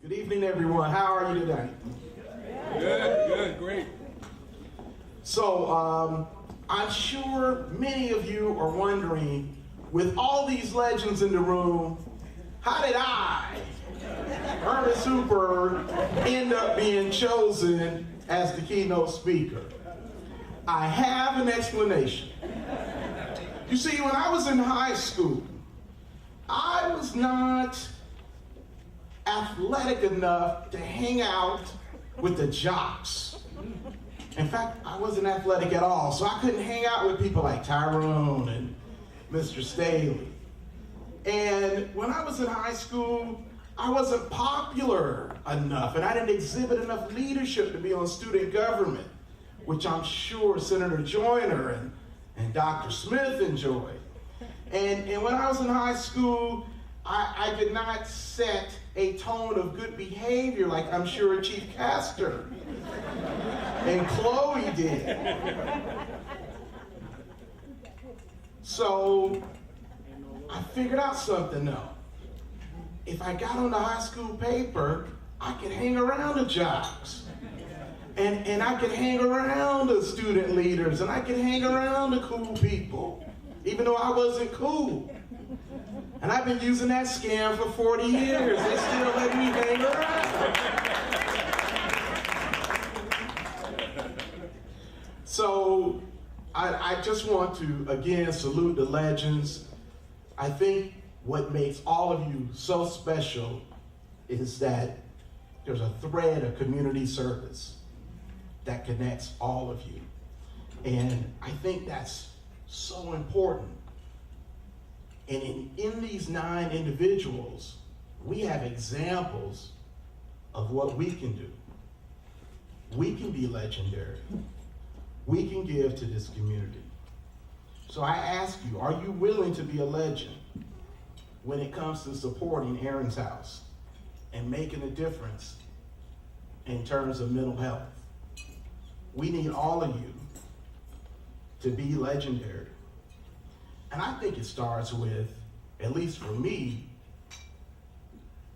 Good evening, everyone. How are you today? Good, great. So, I'm sure many of you are wondering, with all these legends in the room, how did I, Ernest Hooper, end up being chosen as the keynote speaker? I have an explanation. You see, when I was in high school, I was not athletic enough to hang out with the jocks. In fact, I wasn't athletic at all, so I couldn't hang out with people like Tyrone and Mr. Staley. And when I was in high school, I wasn't popular enough, and I didn't exhibit enough leadership to be on student government, which I'm sure Senator Joyner and Dr. Smith enjoyed. And when I was in high school, I did not set a tone of good behavior like I'm sure Chief Castor and Chloe did. So I figured out something though. If I got on the high school paper, I could hang around the jocks. And I could hang around the student leaders, and I could hang around the cool people, even though I wasn't cool. And I've been using that scam for 40 years. They still let me hang around. So I just want to, again, salute the legends. I think what makes all of you so special is that there's a thread of community service that connects all of you. And I think that's so important. And in these 9 individuals, we have examples of what we can do. We can be legendary. We can give to this community. So I ask you, are you willing to be a legend when it comes to supporting Aaron's House and making a difference in terms of mental health? We need all of you to be legendary. And I think it starts with, at least for me,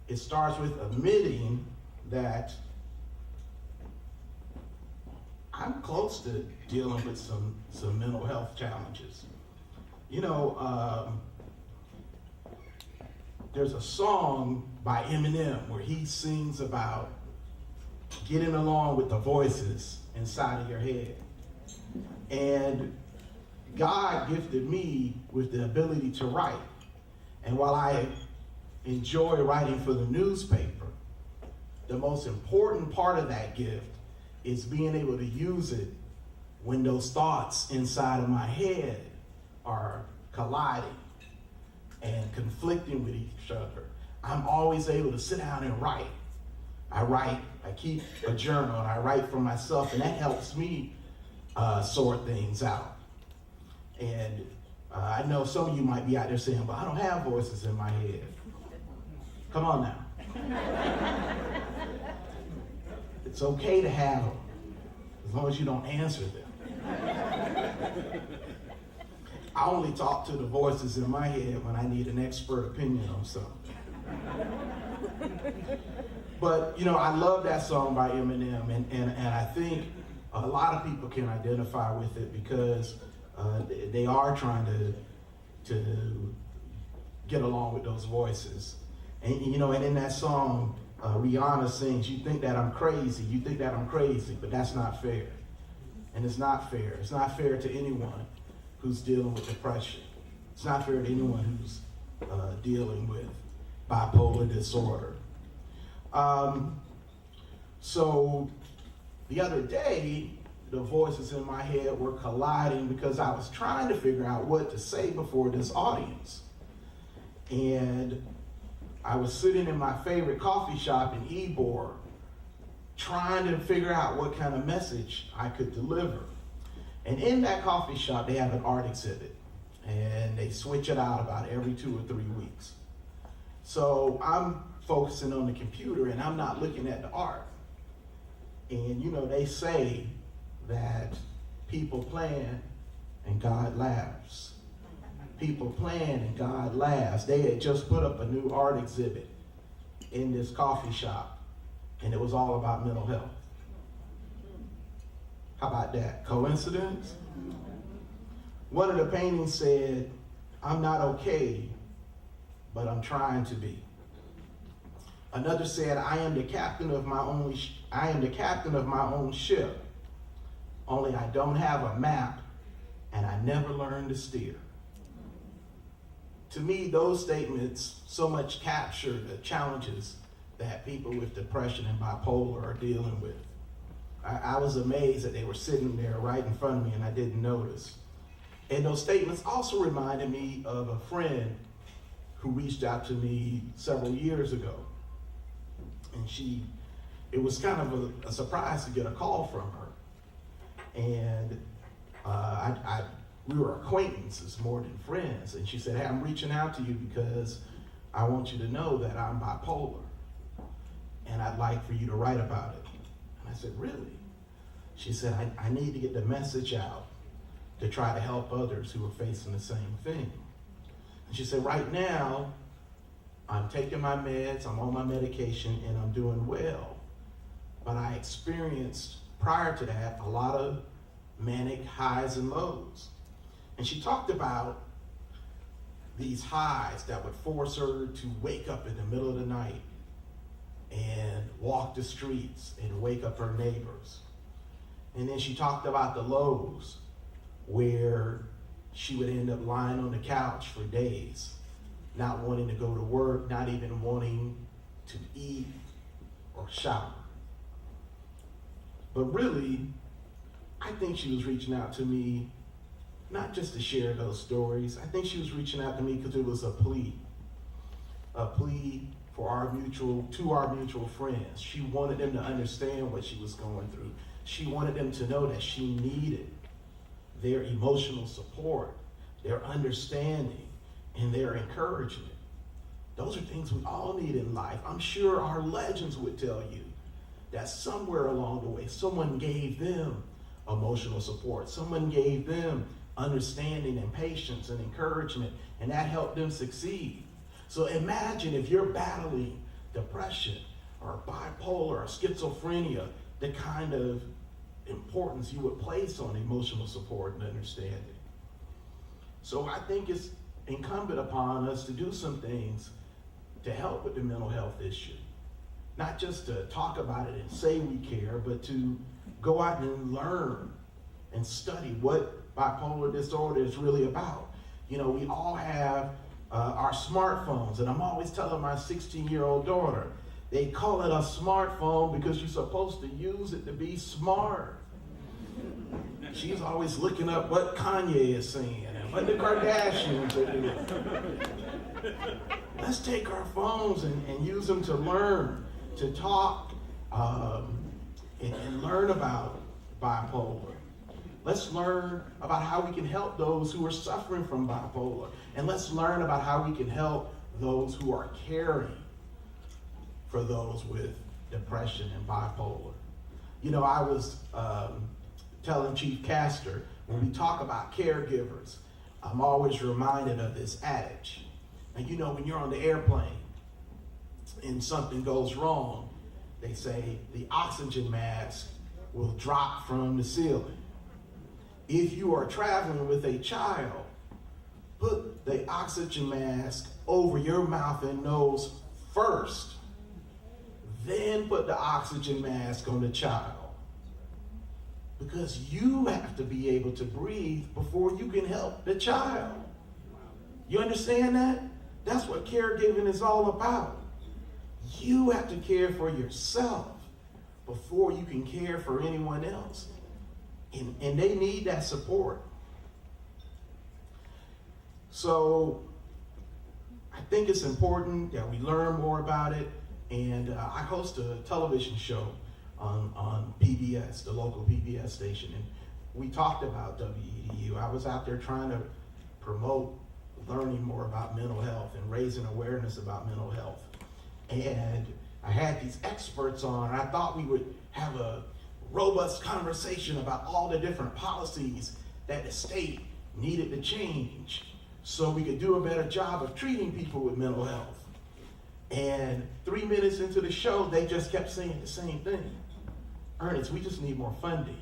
it starts with admitting that I'm close to dealing with some mental health challenges. You know, there's a song by Eminem where he sings about getting along with the voices inside of your head. And God gifted me with the ability to write. And while I enjoy writing for the newspaper, the most important part of that gift is being able to use it when those thoughts inside of my head are colliding and conflicting with each other. I'm always able to sit down and write. I write, I keep a journal, and I write for myself, and that helps me sort things out. And I know some of you might be out there saying, but I don't have voices in my head. Come on now. It's okay to have them, as long as you don't answer them. I only talk to the voices in my head when I need an expert opinion on something. But, you know, I love that song by Eminem, and I think a lot of people can identify with it because they are trying to get along with those voices. And, you know, and in that song, Rihanna sings, you think that I'm crazy, but that's not fair. And it's not fair. It's not fair to anyone who's dealing with depression. It's not fair to anyone who's dealing with bipolar disorder. So the other day, the voices in my head were colliding because I was trying to figure out what to say before this audience. And I was sitting in my favorite coffee shop in Ybor, trying to figure out what kind of message I could deliver. And in that coffee shop, they have an art exhibit, and they switch it out about every 2 or 3 weeks. So I'm focusing on the computer, and I'm not looking at the art. And you know, they say that people plan and God laughs. People plan and God laughs. They had just put up a new art exhibit in this coffee shop. and it was all about mental health. How about that? Coincidence? One of the paintings said, "I'm not okay, but I'm trying to be." Another said, I am the captain of my own ship, only I don't have a map and I never learned to steer. To me, those statements so much capture the challenges that people with depression and bipolar are dealing with. I was amazed that they were sitting there right in front of me and I didn't notice. And those statements also reminded me of a friend who reached out to me several years ago. And it was kind of a surprise to get a call from her. And we were acquaintances more than friends. And she said, "Hey, I'm reaching out to you because I want you to know that I'm bipolar. And I'd like for you to write about it." And I said, "Really?" She said, I need to get the message out to try to help others who are facing the same thing. And she said, "Right now, I'm taking my meds, I'm on my medication, and I'm doing well. But I experienced, prior to that, a lot of manic highs and lows." And she talked about these highs that would force her to wake up in the middle of the night and walk the streets and wake up her neighbors. And then she talked about the lows where she would end up lying on the couch for days, not wanting to go to work, not even wanting to eat or shower. But really, I think she was reaching out to me not just to share those stories. I think she was reaching out to me because it was a plea for our mutual friends. She wanted them to understand what she was going through. She wanted them to know that she needed their emotional support, their understanding, and their encouragement. Those are things we all need in life. I'm sure our legends would tell you that somewhere along the way, someone gave them emotional support. Someone gave them understanding and patience and encouragement, and that helped them succeed. So imagine if you're battling depression or bipolar or schizophrenia, the kind of importance you would place on emotional support and understanding. So I think it's incumbent upon us to do some things to help with the mental health issue. Not just to talk about it and say we care, but to go out and learn and study what bipolar disorder is really about. You know, we all have our smartphones, and I'm always telling my 16-year-old daughter, they call it a smartphone because you're supposed to use it to be smart. She's always looking up what Kanye is saying and what the Kardashians are doing. Let's take our phones and use them to learn, to talk, and learn about bipolar. Let's learn about how we can help those who are suffering from bipolar. And let's learn about how we can help those who are caring for those with depression and bipolar. You know, I was telling Chief Castor, when we talk about caregivers, I'm always reminded of this adage. And you know, when you're on the airplane and something goes wrong, they say the oxygen mask will drop from the ceiling. If you are traveling with a child, put the oxygen mask over your mouth and nose first, then put the oxygen mask on the child. Because you have to be able to breathe before you can help the child. You understand that? That's what caregiving is all about. You have to care for yourself before you can care for anyone else. And they need that support. So I think it's important that we learn more about it. And I host a television show on PBS, the local PBS station. And we talked about WEDU. I was out there trying to promote learning more about mental health and raising awareness about mental health. And I had these experts on, and I thought we would have a robust conversation about all the different policies that the state needed to change so we could do a better job of treating people with mental health. And 3 minutes into the show, they just kept saying the same thing. Ernest, we just need more funding.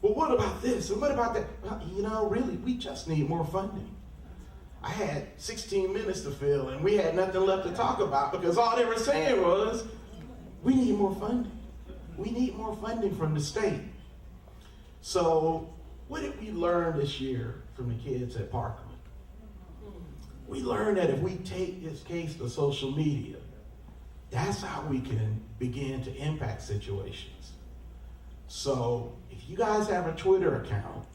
Well, what about this? And what about that? Well, really, we just need more funding. I had 16 minutes to fill, and we had nothing left to talk about because all they were saying was, we need more funding. We need more funding from the state. So what did we learn this year from the kids at Parkland? We learned that if we take this case to social media, that's how we can begin to impact situations. So if you guys have a Twitter account,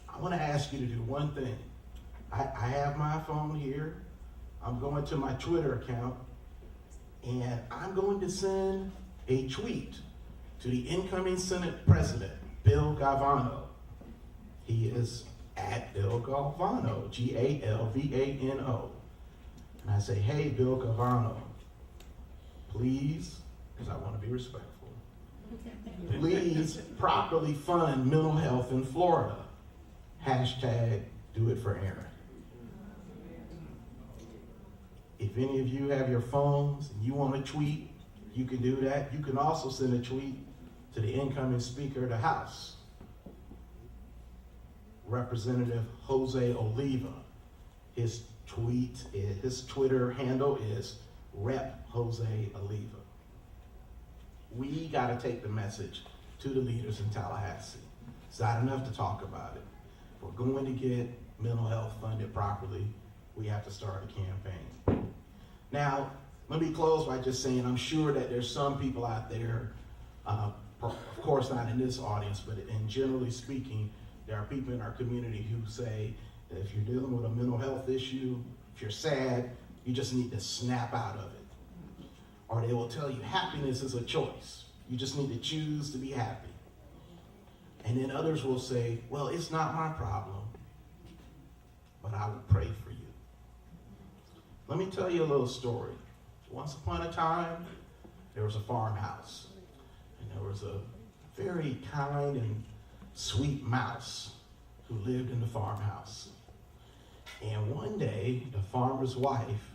I want to ask you to do one thing. I have my phone here. I'm going to my Twitter account, and I'm going to send a tweet to the incoming Senate President, Bill Galvano. He is at Bill Galvano, Galvano. And I say, hey, Bill Galvano, please, because I want to be respectful, please properly fund mental health in Florida. Hashtag do it for Aaron. If any of you have your phones and you want to tweet, you can do that. You can also send a tweet to the incoming Speaker of the House, Representative Jose Oliva. His Twitter handle is Rep Jose Oliva. We got to take the message to the leaders in Tallahassee. It's not enough to talk about it. If we're going to get mental health funded properly, we have to start a campaign. Now, let me close by just saying I'm sure that there's some people out there, of course not in this audience, but in generally speaking, there are people in our community who say that if you're dealing with a mental health issue, if you're sad, you just need to snap out of it. Or they will tell you happiness is a choice. You just need to choose to be happy. And then others will say, well, it's not my problem, but I will pray for you. Let me tell you a little story. Once upon a time, there was a farmhouse, and there was a very kind and sweet mouse who lived in the farmhouse. And one day, the farmer's wife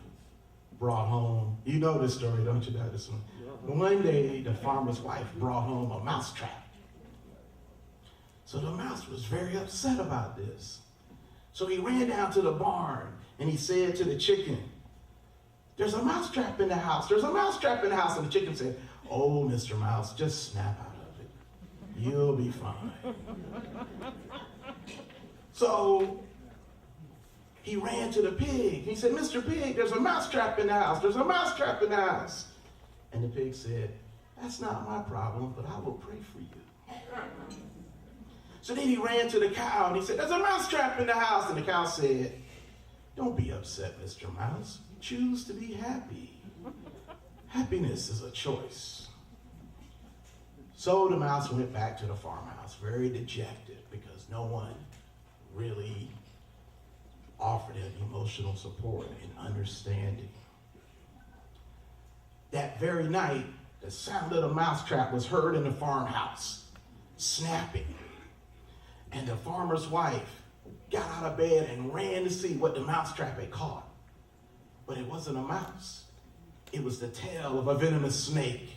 brought home, you know this story, don't you know this one? One day, the farmer's wife brought home a mousetrap. So the mouse was very upset about this. So he ran down to the barn and he said to the chicken, there's a mousetrap in the house. There's a mousetrap in the house. And the chicken said, oh, Mr. Mouse, just snap out of it. You'll be fine. So he ran to the pig. He said, Mr. Pig, there's a mousetrap in the house. There's a mousetrap in the house. And the pig said, that's not my problem, but I will pray for you. So then he ran to the cow and he said, there's a mousetrap in the house. And the cow said, don't be upset, Mr. Mouse. Choose to be happy. Happiness is a choice. So the mouse went back to the farmhouse, very dejected, because no one really offered him emotional support and understanding. That very night, the sound of the mousetrap was heard in the farmhouse, snapping. And the farmer's wife got out of bed and ran to see what the mousetrap had caught. But it wasn't a mouse. It was the tail of a venomous snake.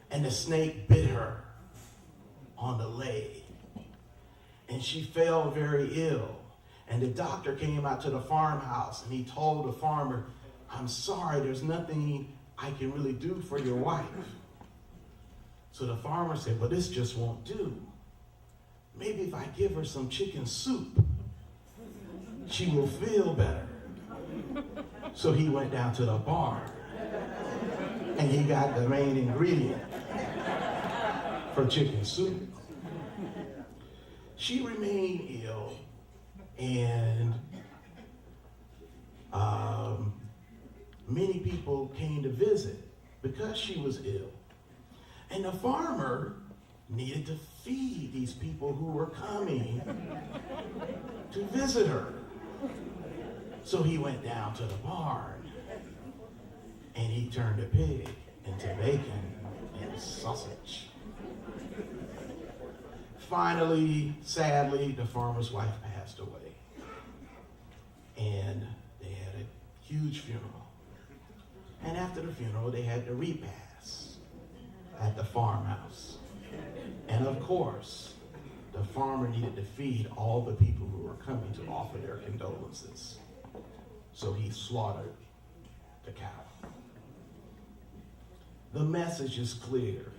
And the snake bit her on the leg. And she fell very ill. And the doctor came out to the farmhouse and he told the farmer, I'm sorry, there's nothing I can really do for your wife. So the farmer said, well, this just won't do. Maybe if I give her some chicken soup, she will feel better. So he went down to the barn and he got the main ingredient for chicken soup. She remained ill, and many people came to visit because she was ill. And the farmer needed to feed these people who were coming to visit her. So he went down to the barn and he turned a pig into bacon and sausage. Finally, sadly, the farmer's wife passed away. And they had a huge funeral. And after the funeral, they had the repast at the farmhouse. And of course, the farmer needed to feed all the people who were coming to offer their condolences. So he slaughtered the cow. The message is clear.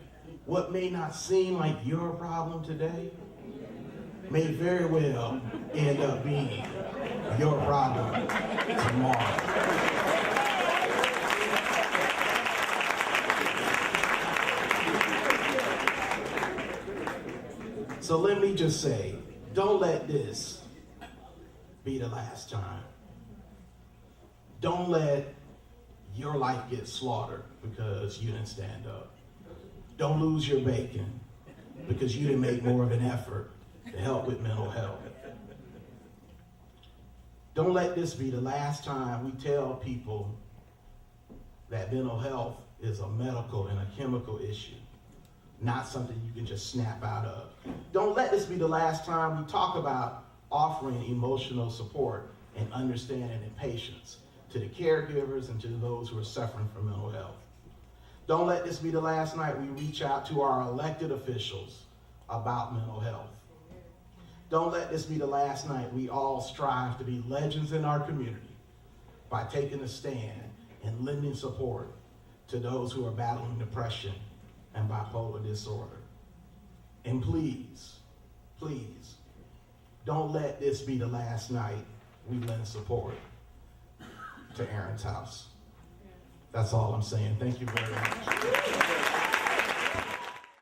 What may not seem like your problem today may very well end up being your problem tomorrow. So let me just say, don't let this be the last time. Don't let your life get slaughtered because you didn't stand up. Don't lose your bacon because you didn't make more of an effort to help with mental health. Don't let this be the last time we tell people that mental health is a medical and a chemical issue, not something you can just snap out of. Don't let this be the last time we talk about offering emotional support and understanding and patience to the caregivers and to those who are suffering from mental health. Don't let this be the last night we reach out to our elected officials about mental health. Don't let this be the last night we all strive to be legends in our community by taking a stand and lending support to those who are battling depression and bipolar disorder. And please, please, don't let this be the last night we lend support to Aaron's house. That's all I'm saying. Thank you very much.